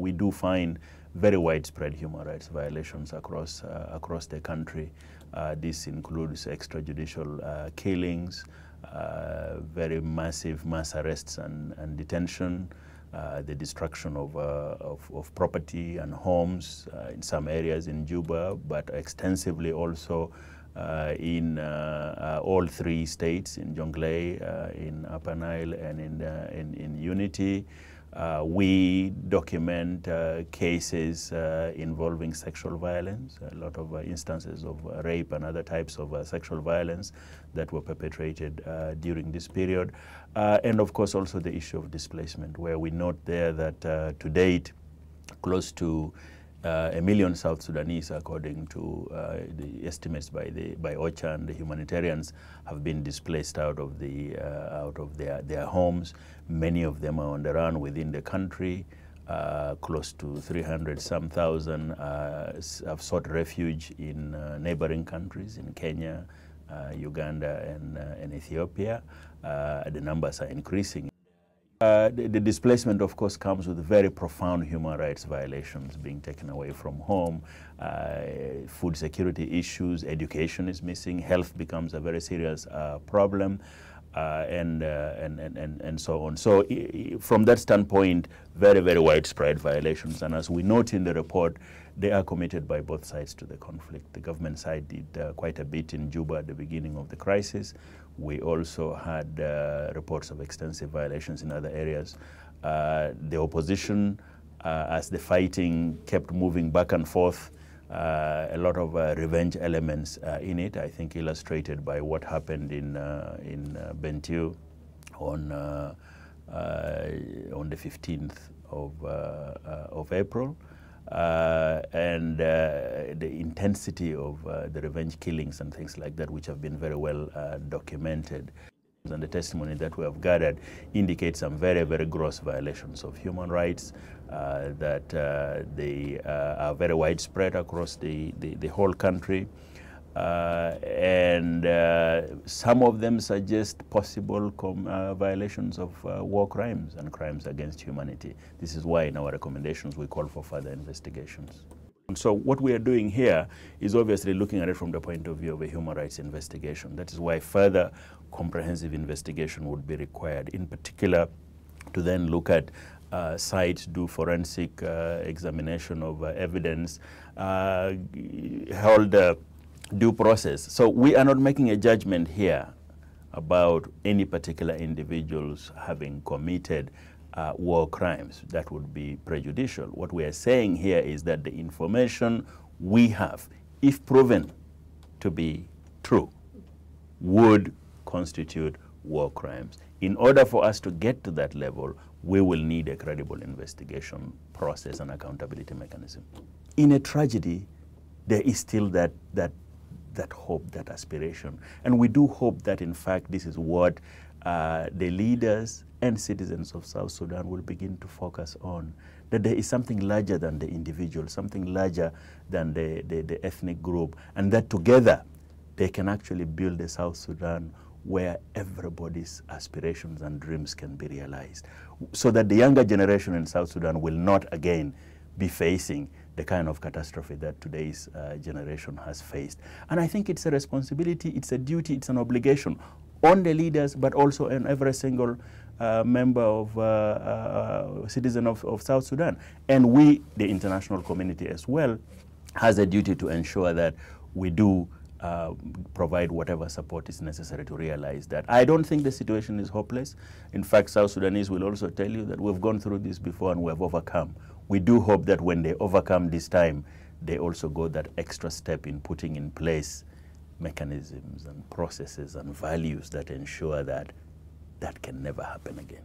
we do find very widespread human rights violations across the country. This includes extrajudicial killings, very massive mass arrests and detention, the destruction of property and homes in some areas in Juba, but extensively also in all three states, in Jonglei, in Upper Nile, and in Unity. We document cases involving sexual violence, a lot of instances of rape and other types of sexual violence that were perpetrated during this period. And of course also the issue of displacement, where we note there that to date, close to 1 million South Sudanese, according to the estimates by OCHA and the humanitarians, have been displaced out of their homes. Many of them are on the run within the country. Close to 300-some thousand have sought refuge in neighboring countries, in Kenya, Uganda, and Ethiopia. The numbers are increasing. The displacement, of course, comes with very profound human rights violations, being taken away from home, food security issues, education is missing, health becomes a very serious problem, and so on. So from that standpoint, very, very widespread violations. And as we note in the report, they are committed by both sides to the conflict. The government side did quite a bit in Juba at the beginning of the crisis. We also had reports of extensive violations in other areas. The opposition, as the fighting kept moving back and forth, a lot of revenge elements in it, I think illustrated by what happened in Bentiu on the 15th of April. And the intensity of the revenge killings and things like that, which have been very well documented. And the testimony that we have gathered indicates some very, very gross violations of human rights that they are very widespread across the whole country. And some of them suggest possible violations of war crimes and crimes against humanity. This is why in our recommendations we call for further investigations. And so what we are doing here is obviously looking at it from the point of view of a human rights investigation. That is why further comprehensive investigation would be required, in particular to then look at sites, do forensic examination of evidence, hold due process. So we are not making a judgment here about any particular individuals having committed war crimes. That would be prejudicial. What we are saying here is that the information we have, if proven to be true, would constitute war crimes. In order for us to get to that level, we will need a credible investigation process and accountability mechanism. In a tragedy, there is still that hope, that aspiration. And we do hope that, in fact, this is what the leaders and citizens of South Sudan will begin to focus on, that there is something larger than the individual, something larger than the ethnic group, and that together they can actually build a South Sudan where everybody's aspirations and dreams can be realized, so that the younger generation in South Sudan will not again be facing the kind of catastrophe that today's generation has faced. And I think it's a responsibility, it's a duty, it's an obligation on the leaders, but also on every single member of citizen of South Sudan. And we, the international community as well, has a duty to ensure that we do provide whatever support is necessary to realize that. I don't think the situation is hopeless. In fact, South Sudanese will also tell you that we've gone through this before and we have overcome. We do hope that when they overcome this time, they also go that extra step in putting in place mechanisms and processes and values that ensure that that can never happen again.